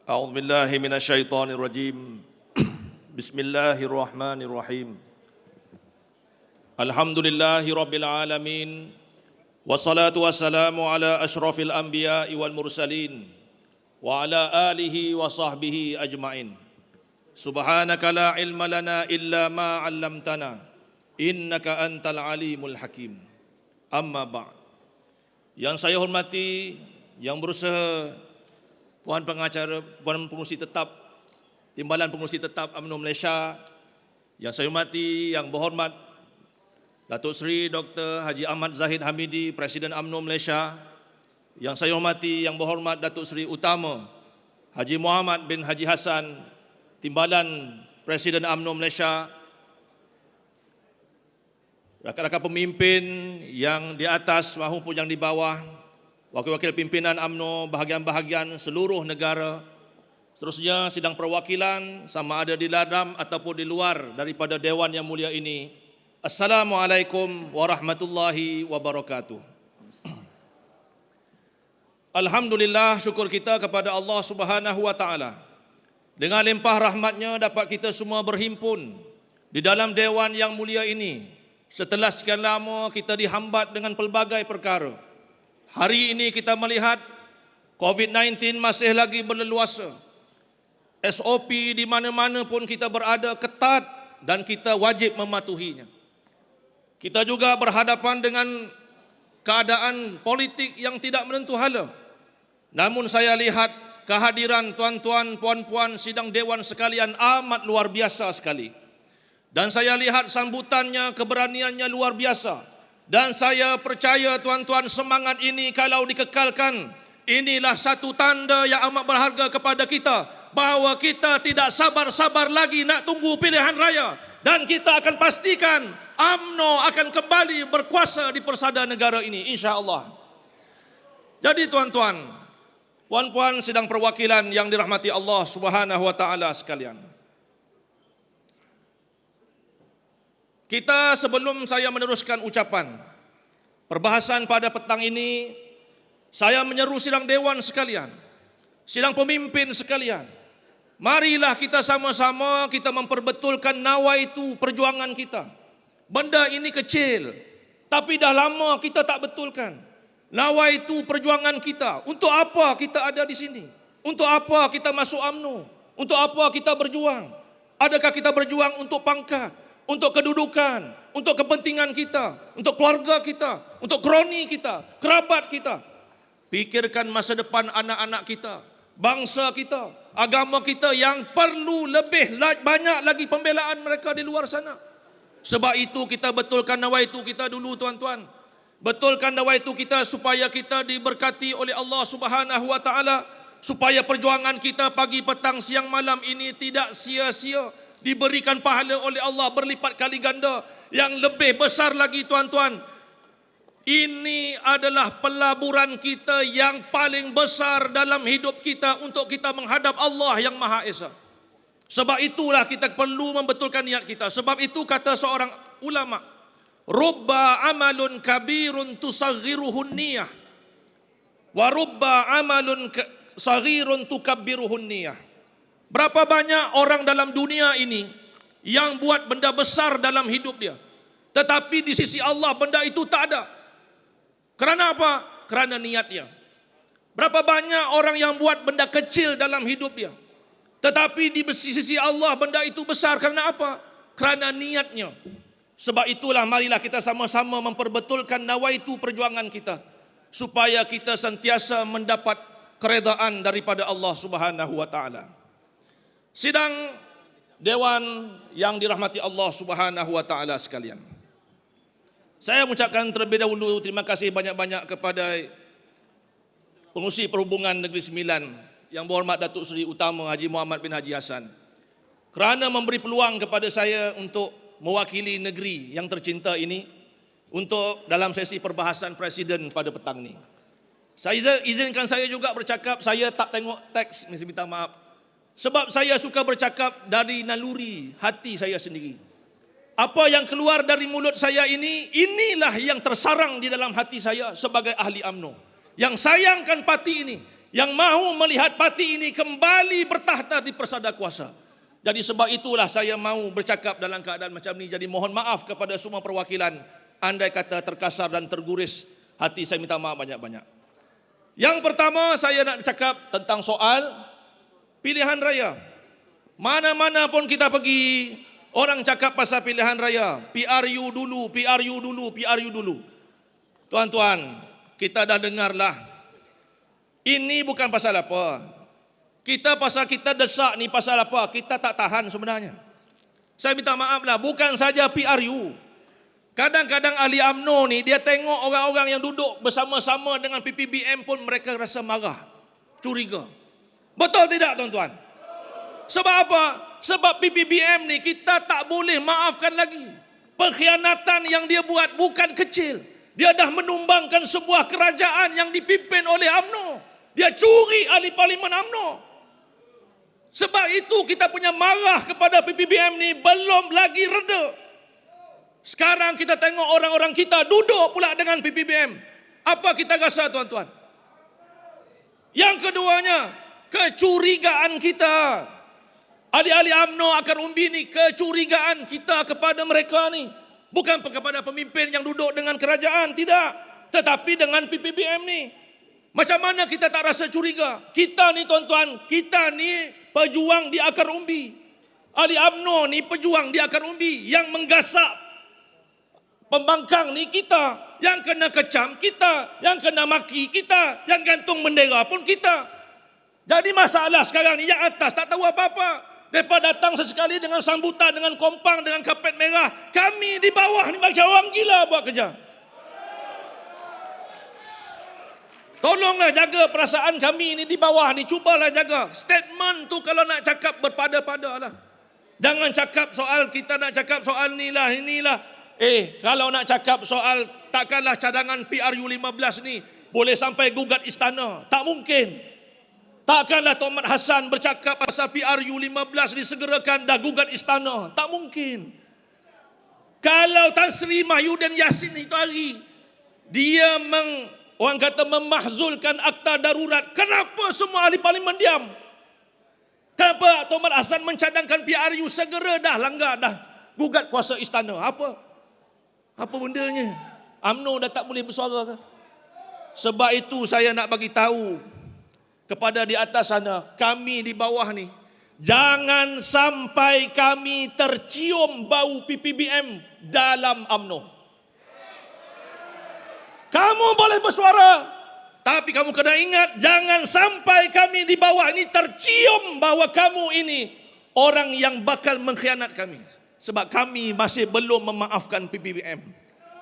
A'udzu billahi minasyaitonir rajim. Bismillahirrahmanirrahim. Alhamdulillahi rabbil alamin. Wassalatu wassalamu ala asyrafil anbiya'i wal mursalin wa ala alihi wa sahbihi ajmain. Subhanaka la ilma lana illa ma 'allamtana innaka antal alimul hakim. Amma ba'd. Yang saya hormati, yang berusaha Puan Pengacara, Puan Pengurusi Tetap, Timbalan Pengurusi Tetap UMNO Malaysia, yang saya hormati, yang berhormat Datuk Seri Dr. Haji Ahmad Zahid Hamidi, Presiden UMNO Malaysia, yang saya hormati, yang berhormat Datuk Seri Utama Haji Muhammad bin Haji Hassan, Timbalan Presiden UMNO Malaysia, rakan-rakan pemimpin yang di atas maupun yang di bawah, wakil-wakil pimpinan UMNO bahagian-bahagian seluruh negara, seterusnya sidang perwakilan sama ada di dalam ataupun di luar daripada Dewan yang mulia ini. Assalamualaikum warahmatullahi wabarakatuh. Alhamdulillah, syukur kita kepada Allah Subhanahu wa taala. Dengan limpah rahmatnya dapat kita semua berhimpun di dalam Dewan yang mulia ini. Setelah sekian lama kita dihambat dengan pelbagai perkara. Hari ini kita melihat COVID-19 masih lagi berleluasa. SOP di mana-mana pun kita berada ketat dan kita wajib mematuhinya. Kita juga berhadapan dengan keadaan politik yang tidak menentu hala. Namun saya lihat kehadiran tuan-tuan, puan-puan sidang dewan sekalian amat luar biasa sekali. Dan saya lihat sambutannya, keberaniannya luar biasa. Dan saya percaya tuan-tuan, semangat ini kalau dikekalkan, inilah satu tanda yang amat berharga kepada kita, bahawa kita tidak sabar-sabar lagi nak tunggu pilihan raya, dan kita akan pastikan UMNO akan kembali berkuasa di persada negara ini, insya-Allah. Jadi tuan-tuan, puan-puan sidang perwakilan yang dirahmati Allah Subhanahu wa taala sekalian, kita sebelum saya meneruskan ucapan perbahasan pada petang ini, saya menyeru sidang dewan sekalian, sidang pemimpin sekalian, marilah kita sama-sama kita memperbetulkan nawaitu perjuangan kita. Benda ini kecil, tapi dah lama kita tak betulkan. Nawaitu perjuangan kita. Untuk apa kita ada di sini? Untuk apa kita masuk UMNO? Untuk apa kita berjuang? Adakah kita berjuang untuk pangkat, untuk kedudukan, untuk kepentingan kita, untuk keluarga kita, untuk kroni kita, kerabat kita? Pikirkan masa depan anak-anak kita, bangsa kita, agama kita yang perlu lebih banyak lagi pembelaan mereka di luar sana. Sebab itu kita betulkan nawaitu kita dulu tuan-tuan. Betulkan nawaitu kita supaya kita diberkati oleh Allah Subhanahu wa taala, supaya perjuangan kita pagi, petang, siang, malam ini tidak sia-sia, diberikan pahala oleh Allah berlipat kali ganda. Yang lebih besar lagi tuan-tuan, ini adalah pelaburan kita yang paling besar dalam hidup kita untuk kita menghadap Allah yang Maha Esa. Sebab itulah kita perlu membetulkan niat kita. Sebab itu kata seorang ulama, rubba amalun kabirun tusaghiruhun niyah wa rubba amalun saghirun tukabbiruhun niyah. Berapa banyak orang dalam dunia ini yang buat benda besar dalam hidup dia, tetapi di sisi Allah benda itu tak ada. Kerana apa? Kerana niatnya. Berapa banyak orang yang buat benda kecil dalam hidup dia, tetapi di sisi Allah benda itu besar. Kerana apa? Kerana niatnya. Sebab itulah marilah kita sama-sama memperbetulkan nawaitu perjuangan kita, supaya kita sentiasa mendapat keredaan daripada Allah Subhanahu wa taala. Sidang dewan yang dirahmati Allah Subhanahu wa taala sekalian, saya mengucapkan terlebih dahulu terima kasih banyak-banyak kepada Pengurusi Perhubungan Negeri Sembilan yang berhormat Datuk Seri Utama Haji Muhammad bin Haji Hassan, kerana memberi peluang kepada saya untuk mewakili negeri yang tercinta ini untuk dalam sesi perbahasan Presiden pada petang ini. Saya izinkan saya juga bercakap, saya tak tengok teks, saya minta maaf. Sebab saya suka bercakap dari naluri hati saya sendiri. Apa yang keluar dari mulut saya ini, inilah yang tersarang di dalam hati saya sebagai ahli UMNO. Yang sayangkan parti ini, yang mahu melihat parti ini kembali bertahta di persada kuasa. Jadi sebab itulah saya mahu bercakap dalam keadaan macam ni. Jadi mohon maaf kepada semua perwakilan. Andai kata terkasar dan terguris hati, saya minta maaf banyak-banyak. Yang pertama saya nak cakap tentang soal pilihan raya. Mana-mana pun kita pergi, orang cakap pasal pilihan raya. PRU dulu, PRU dulu, PRU dulu. Tuan-tuan, kita dah dengarlah. Ini bukan pasal apa. Pasal kita desak ni pasal apa? Kita tak tahan sebenarnya. Saya minta maaf lah, bukan saja PRU. Kadang-kadang ahli UMNO ni, dia tengok orang-orang yang duduk bersama-sama dengan PPBM pun mereka rasa marah, curiga. Betul tidak tuan-tuan? Sebab apa? Sebab PPBM ni kita tak boleh maafkan lagi. Pengkhianatan yang dia buat bukan kecil. Dia dah menumbangkan sebuah kerajaan yang dipimpin oleh UMNO. Dia curi ahli parlimen UMNO. Sebab itu kita punya marah kepada PPBM ni belum lagi reda. Sekarang kita tengok orang-orang kita duduk pula dengan PPBM. Apa kita rasa tuan-tuan? Yang keduanya, kecurigaan kita. Ahli-ahli UMNO akar umbi ni, kecurigaan kita kepada mereka ni. Bukan kepada pemimpin yang duduk dengan kerajaan, tidak. Tetapi dengan PPBM ni. Macam mana kita tak rasa curiga? Kita ni tuan-tuan, kita ni pejuang di akar umbi. Ahli UMNO ni pejuang di akar umbi. Yang menggasak pembangkang ni kita. Yang kena kecam kita. Yang kena maki kita. Yang gantung bendera pun kita. Jadi masalah sekarang ni yang atas tak tahu apa-apa. Mereka datang sesekali dengan sambutan, dengan kompang, dengan kapet merah. Kami di bawah ni macam orang gila buat kerja. Tolonglah jaga perasaan kami ni di bawah ni. Cubalah jaga. Statement tu kalau nak cakap berpada-pada lah. Jangan cakap soal kita nak cakap soal ni lah, inilah. Kalau nak cakap soal takkanlah cadangan PRU 15 ni boleh sampai gugat istana. Tak mungkin. Takkanlah Tok Mat Hassan bercakap pasal PRU 15 disegerakan dah gugat istana. Tak mungkin. Kalau Tan Sri Mahyudin Yassin itu hari dia orang kata memahzulkan akta darurat, kenapa semua ahli parlimen diam? Kenapa Tok Mat Hassan mencadangkan PRU segera dah langgar dah gugat kuasa istana? Apa bendanya? UMNO dah tak boleh bersuara ke? Sebab itu saya nak bagi tahu kepada di atas sana, kami di bawah ni, jangan sampai kami tercium bau PPBM dalam UMNO. Kamu boleh bersuara, tapi kamu kena ingat, jangan sampai kami di bawah ini tercium bahawa kamu ini orang yang bakal mengkhianat kami. Sebab kami masih belum memaafkan PPBM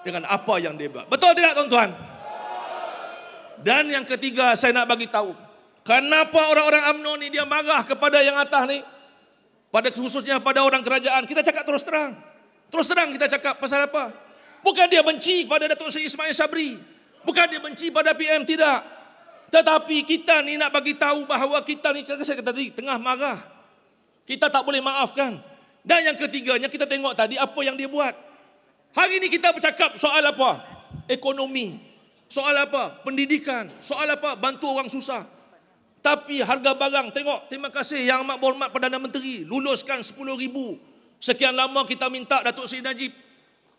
dengan apa yang dia buat. Betul tidak tuan-tuan? Dan yang ketiga saya nak bagi tahu, kenapa orang-orang UMNO ni dia marah kepada yang atas ni? Khususnya pada orang kerajaan. Kita cakap terus terang. Terus terang kita cakap pasal apa? Bukan dia benci pada Datuk Seri Ismail Sabri. Bukan dia benci pada PM, tidak. Tetapi kita ni nak bagi tahu bahawa kita ni, saya kata tadi, tengah marah. Kita tak boleh maafkan. Dan yang ketiganya kita tengok tadi apa yang dia buat. Hari ini kita bercakap soal apa? Ekonomi. Soal apa? Pendidikan. Soal apa? Bantu orang susah. Tapi harga barang, tengok, terima kasih Yang Amat Berhormat Perdana Menteri luluskan 10,000. Sekian lama kita minta Datuk Seri Najib.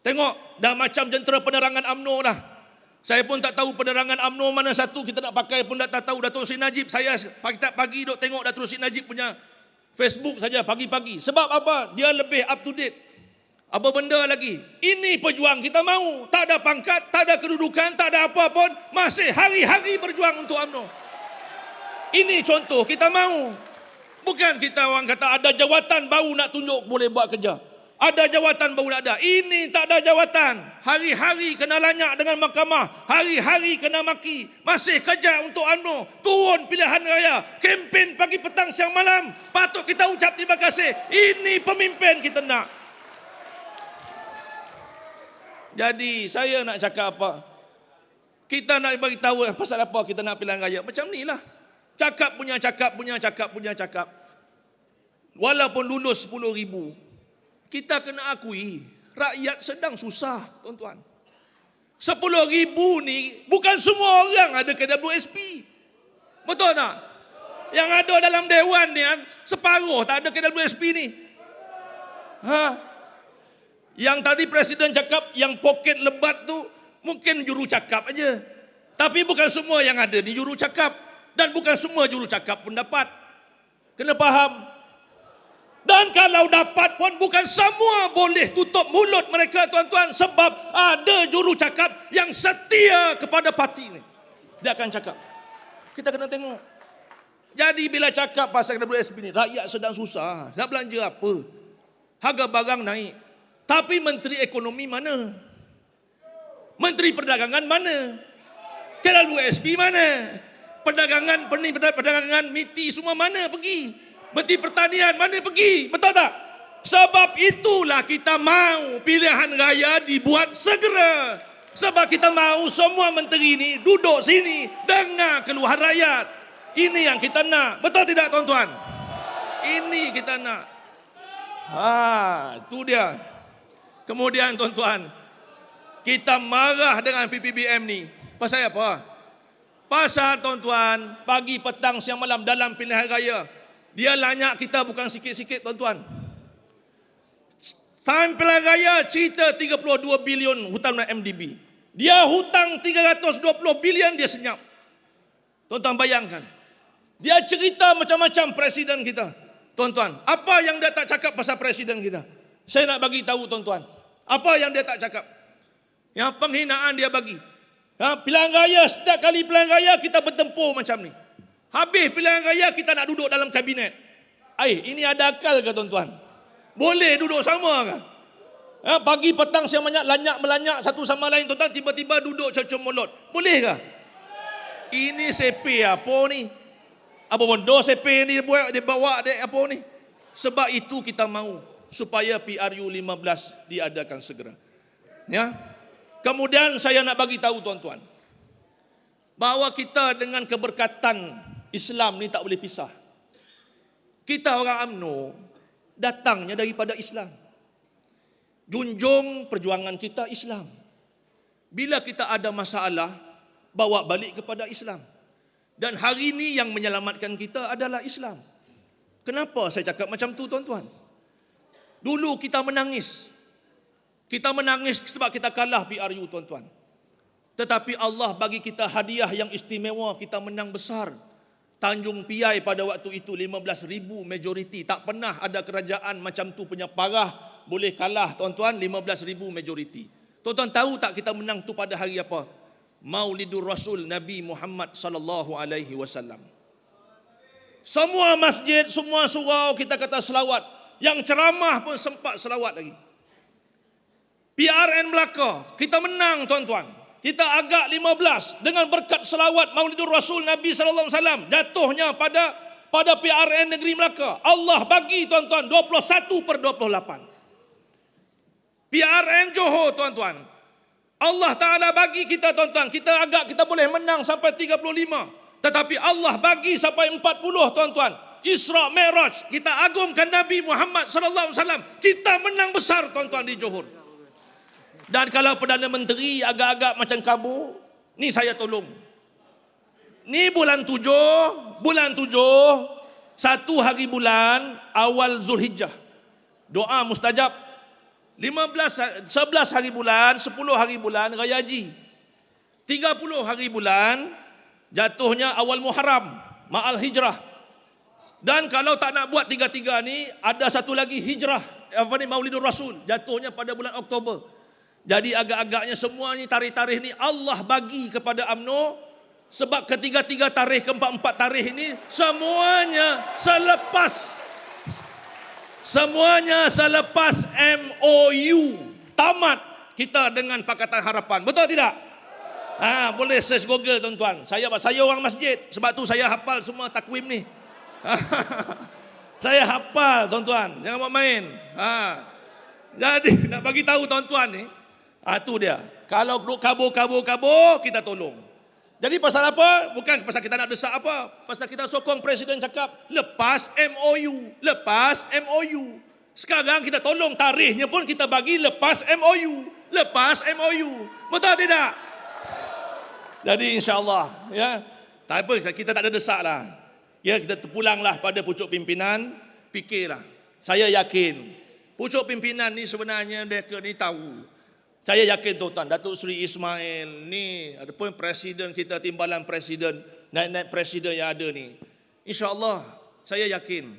Tengok, dah macam jentera penerangan UMNO dah. Saya pun tak tahu penerangan UMNO mana satu kita nak pakai pun tak tahu. Datuk Seri Najib, saya pagi duk tengok Datuk Seri Najib punya Facebook saja pagi-pagi. Sebab apa? Dia lebih up to date. Apa benda lagi? Ini pejuang kita mahu. Tak ada pangkat, tak ada kedudukan, tak ada apa pun. Masih hari-hari berjuang untuk UMNO. Ini contoh kita mahu. Bukan kita orang kata ada jawatan baru nak tunjuk boleh buat kerja. Ada jawatan baru nak ada. Ini tak ada jawatan. Hari-hari kena lanyak dengan mahkamah. Hari-hari kena maki. Masih kerja untuk UMNO. Turun pilihan raya. Kempen pagi, petang, siang, malam. Patut kita ucap terima kasih. Ini pemimpin kita nak. Jadi saya nak cakap apa? Kita nak bagi tahu pasal apa kita nak pilihan raya. Macam ni lah. Cakap punya cakap. Walaupun lulus 10,000. Kita kena akui, rakyat sedang susah, tuan-tuan. 10,000 ni, bukan semua orang ada KWSP. Betul tak? Yang ada dalam dewan ni separuh tak ada KWSP ni. Yang tadi Presiden cakap yang poket lebat tu mungkin juru cakap aja. Tapi bukan semua yang ada di juru cakap. Dan bukan semua juru cakap pun dapat. Kena faham. Dan kalau dapat pun bukan semua boleh tutup mulut mereka tuan-tuan. Sebab ada juru cakap yang setia kepada parti ni. Dia akan cakap. Kita kena tengok. Jadi bila cakap pasal KWSP ni, rakyat sedang susah. Nak belanja apa? Harga barang naik. Tapi Menteri Ekonomi mana? Menteri Perdagangan mana? KWSP mana? Perdagangan MITI semua mana pergi? Menteri Pertanian mana pergi? Betul tak? Sebab itulah kita mau pilihan raya dibuat segera. Sebab kita mau semua menteri ini duduk sini dengar keluhan rakyat. Ini yang kita nak. Betul tidak tuan-tuan? Ini kita nak. Itu dia. Kemudian tuan-tuan, kita marah dengan PPBM ni. Pasal apa? Pasal tuan-tuan, pagi, petang, siang, malam dalam pilihan raya, dia lanyak kita bukan sikit-sikit tuan-tuan. Time pilihan raya cerita 32 bilion hutang dengan MDB. Dia hutang 320 bilion dia senyap. Tuan-tuan bayangkan. Dia cerita macam-macam presiden kita. Tuan-tuan, apa yang dia tak cakap pasal presiden kita? Saya nak bagi tahu tuan-tuan. Apa yang dia tak cakap? Yang penghinaan dia bagi. Pilihan raya, setiap kali pilihan raya kita bertempur macam ni. Habis pilihan raya kita nak duduk dalam kabinet. Ini ada akal ke tuan-tuan? Boleh duduk sama ke? Pagi petang siang lanyak melanyak satu sama lain tuan-tuan, tiba-tiba duduk cocok mulut. Boleh ke? Ini CP apa ni? Apa bodoh CP ni dia bawa dia apa ni? Sebab itu kita mahu supaya PRU 15 diadakan segera. Ya. Kemudian saya nak bagi tahu tuan-tuan bahawa kita dengan keberkatan Islam ni tak boleh pisah. Kita orang UMNO datangnya daripada Islam. Junjung perjuangan kita Islam. Bila kita ada masalah, bawa balik kepada Islam. Dan hari ini yang menyelamatkan kita adalah Islam. Kenapa saya cakap macam tu tuan-tuan? Dulu kita menangis. Kita menangis sebab kita kalah PRU tuan-tuan. Tetapi Allah bagi kita hadiah yang istimewa, kita menang besar. Tanjung Piai pada waktu itu 15,000 majoriti. Tak pernah ada kerajaan macam tu punya parah boleh kalah tuan-tuan, 15,000 majoriti. Tuan-tuan tahu tak kita menang tu pada hari apa? Maulidur Rasul Nabi Muhammad sallallahu alaihi wasallam. Semua masjid, semua surau kita kata selawat. Yang ceramah pun sempat selawat lagi. PRN Melaka, kita menang tuan-tuan. Kita agak 15 dengan berkat selawat Maulidur Rasul Nabi sallallahu alaihi wasallam. Jatuhnya pada PRN Negeri Melaka. Allah bagi tuan-tuan 21/28. PRN Johor tuan-tuan. Allah Ta'ala bagi kita tuan-tuan. Kita boleh menang sampai 35. Tetapi Allah bagi sampai 40 tuan-tuan. Isra Mi'raj, kita agungkan Nabi Muhammad sallallahu alaihi wasallam. Kita menang besar tuan-tuan di Johor. Dan kalau Perdana Menteri agak-agak macam kabur, ni saya tolong. Ni bulan 7, 1 hari bulan awal Zulhijjah. Doa mustajab. 11 hari bulan, 10 hari bulan Raya Haji. 30 hari bulan jatuhnya awal Muharram, Ma'al Hijrah. Dan kalau tak nak buat 3-3 ni, ada satu lagi hijrah, Maulidur Rasul, jatuhnya pada bulan Oktober. Jadi agak-agaknya semua ni tarikh-tarikh ni Allah bagi kepada UMNO. Sebab ketiga-tiga tarikh, keempat-empat tarikh ini semuanya selepas MOU tamat kita dengan Pakatan Harapan. Betul tidak? Boleh search Google tuan-tuan. Saya orang masjid, sebab tu saya hafal semua takwim ni. Saya hafal tuan-tuan, jangan main. Jadi nak bagi tahu tuan-tuan ni, tu dia. Kalau kabur kita tolong. Jadi pasal apa? Bukan pasal kita nak desak apa. Pasal kita sokong presiden cakap lepas MOU. Sekarang kita tolong tarikhnya pun kita bagi lepas MOU. Betul tidak? Jadi insya-Allah ya. Tak apa, kita tak ada desak lah. Ya, kita terpulanglah pada pucuk pimpinan, fikirlah. Saya yakin pucuk pimpinan ni sebenarnya mereka ni tahu. Saya yakin tuan-tuan, Datuk Seri Ismail ni ataupun presiden kita, timbalan presiden, naik-naik presiden yang ada ni, insya-Allah saya yakin.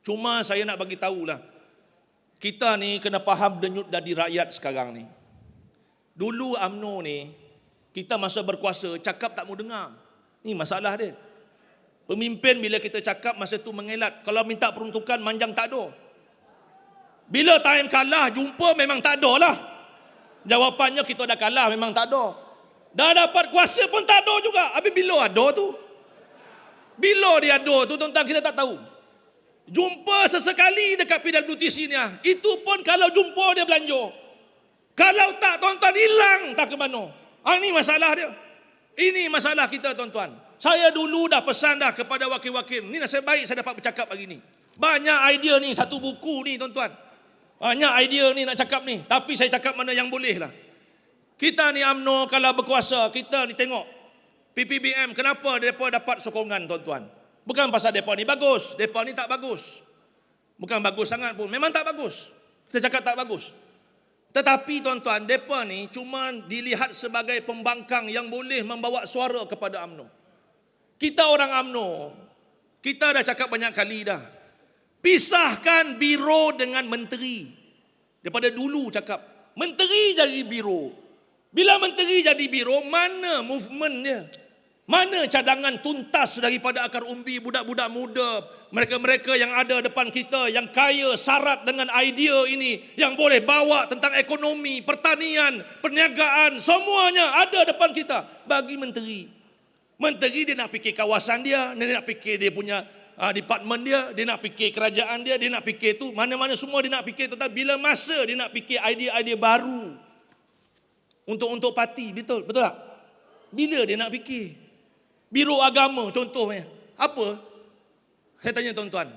Cuma saya nak bagi tahulah, kita ni kena faham denyut nadi rakyat sekarang ni. Dulu UMNO ni, kita masa berkuasa cakap tak mau dengar. Ni masalah dia. Pemimpin bila kita cakap masa tu mengelak. Kalau minta peruntukan manjang tak ada. Bila time kalah jumpa memang tak ada lah. Jawapannya kita dah kalah memang tak ada. Dah dapat kuasa pun tak ada juga. Habis bila ada tu? Bila dia ada tu tuan-tuan kita tak tahu. Jumpa sesekali dekat PWTC ni. Itu pun kalau jumpa dia belanja. Kalau tak tuan-tuan hilang tak ke mana. Ini masalah dia. Ini masalah kita tuan-tuan. Saya dulu dah pesan dah kepada wakil-wakil. Ni nasib baik saya dapat bercakap hari ni. Banyak idea ni, satu buku ni tuan-tuan. Banyak idea ni nak cakap ni. Tapi saya cakap mana yang boleh lah. Kita ni UMNO kalau berkuasa, kita ni tengok. PPBM kenapa mereka dapat sokongan tuan-tuan. Bukan pasal mereka ni bagus. Mereka ni tak bagus. Bukan bagus sangat pun. Memang tak bagus. Kita cakap tak bagus. Tetapi tuan-tuan, mereka ni cuma dilihat sebagai pembangkang yang boleh membawa suara kepada UMNO. Kita orang UMNO, kita dah cakap banyak kali dah. Pisahkan biro dengan menteri. Daripada dulu cakap, menteri jadi biro. Bila menteri jadi biro, mana movement dia? Mana cadangan tuntas daripada akar umbi budak-budak muda, mereka-mereka yang ada depan kita, yang kaya syarat dengan idea ini, yang boleh bawa tentang ekonomi, pertanian, perniagaan, semuanya ada depan kita. Bagi menteri. Menteri dia nak fikir kawasan dia nak fikir dia punya department dia nak fikir kerajaan dia nak fikir tu, mana-mana semua dia nak fikir. Tetapi bila masa dia nak fikir idea-idea baru untuk parti, betul tak? Bila dia nak fikir? Biro agama contohnya. Apa? Saya tanya tuan-tuan.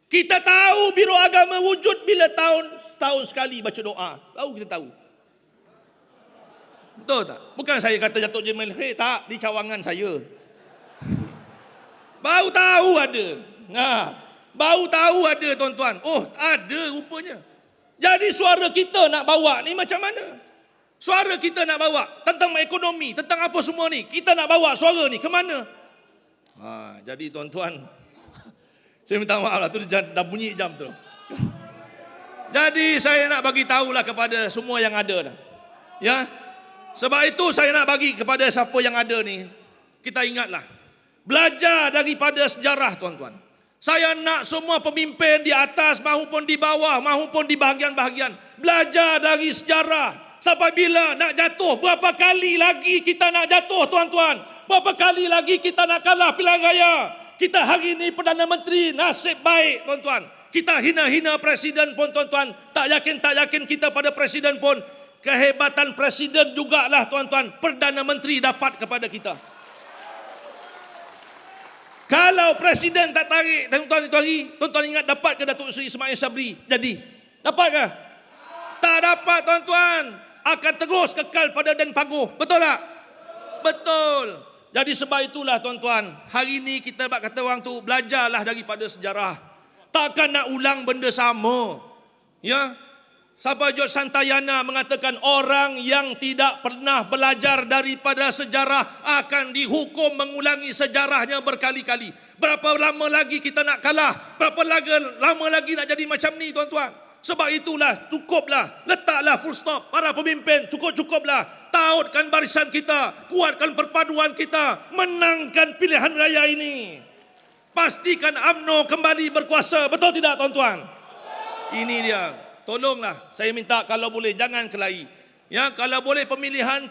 Kita tahu biro agama wujud bila setahun sekali baca doa. Tahu kita tahu. Betul tak? Bukan saya kata Datuk Jamal, tak, di cawangan saya. Baru tahu ada. Baru tahu ada tuan-tuan. Oh, ada rupanya. Jadi suara kita nak bawa ni macam mana? Suara kita nak bawa tentang ekonomi, tentang apa semua ni. Kita nak bawa suara ni ke mana? Jadi tuan-tuan, saya minta maaf lah, tu dah bunyi jam tu. Jadi saya nak bagi tahulah kepada semua yang ada dah. Ya. Sebab itu saya nak bagi kepada siapa yang ada ni, kita ingatlah. Belajar daripada sejarah tuan-tuan. Saya nak semua pemimpin di atas maupun di bawah maupun di bahagian-bahagian belajar dari sejarah. Sampai bila nak jatuh? Berapa kali lagi kita nak jatuh tuan-tuan? Berapa kali lagi kita nak kalah pilihan raya? Kita hari ini Perdana Menteri, nasib baik tuan-tuan. Kita hina-hina presiden pun tuan-tuan. Tak yakin kita pada presiden pun. Kehebatan presiden jugalah tuan-tuan, Perdana Menteri dapat kepada kita. Kalau presiden tak tarik tuan-tuan itu hari, tuan-tuan ingat dapat ke Datuk Seri Ismail Sabri jadi? Dapat ke? Tak dapat tuan-tuan. Akan terus kekal pada Dan Paguh. Betul tak? Betul. Jadi sebab itulah tuan-tuan, hari ini kita kata orang tu, belajarlah daripada sejarah. Takkan nak ulang benda sama. Ya. Sahabat George Santayana mengatakan orang yang tidak pernah belajar daripada sejarah akan dihukum mengulangi sejarahnya berkali-kali. Berapa lama lagi kita nak kalah? Berapa lama lagi nak jadi macam ni tuan-tuan? Sebab itulah cukuplah, letaklah full stop. Para pemimpin cukuplah. Tautkan barisan kita, kuatkan perpaduan kita, menangkan pilihan raya ini. Pastikan UMNO kembali berkuasa. Betul tidak tuan-tuan? Ini dia. Tolonglah, saya minta kalau boleh jangan kelahi. Ya, kalau boleh pemilihan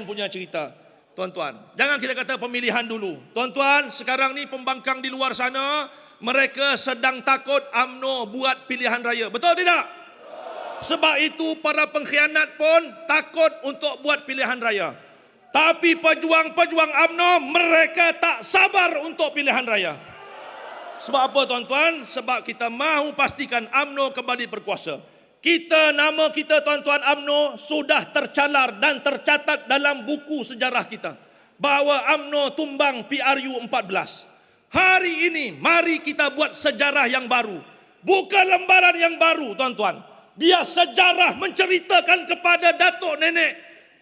punya cerita. Tuan-tuan, jangan kita kata pemilihan dulu. Tuan-tuan, sekarang ni pembangkang di luar sana, mereka sedang takut UMNO buat pilihan raya. Betul tidak? Sebab itu para pengkhianat pun takut untuk buat pilihan raya. Tapi pejuang-pejuang UMNO mereka tak sabar untuk pilihan raya. Sebab apa tuan-tuan? Sebab kita mahu pastikan UMNO kembali berkuasa. Nama kita tuan-tuan UMNO sudah tercalar dan tercatat dalam buku sejarah kita. bahawa UMNO tumbang PRU 14. Hari ini mari kita buat sejarah yang baru. Bukan lembaran yang baru, tuan-tuan. Biar sejarah menceritakan kepada datuk nenek,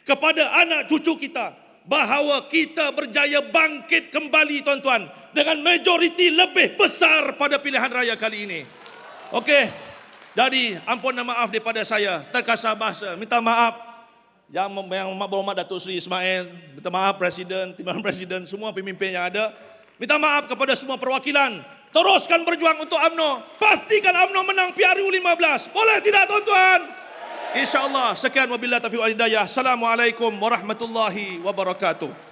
kepada anak cucu kita, bahawa kita berjaya bangkit kembali, tuan-tuan, dengan majoriti lebih besar pada pilihan raya kali ini. Okey. Jadi ampun dan maaf daripada saya, terkasar bahasa. Minta maaf yang berhormat Datuk Seri Ismail, minta maaf Presiden, Timbalan Presiden, semua pemimpin yang ada. Minta maaf kepada semua perwakilan. Teruskan berjuang untuk UMNO. Pastikan UMNO menang PRU 15. Boleh tidak, tuan-tuan? InsyaAllah. Sekian wabillahi taufiq wal hidayah. Assalamualaikum warahmatullahi wabarakatuh.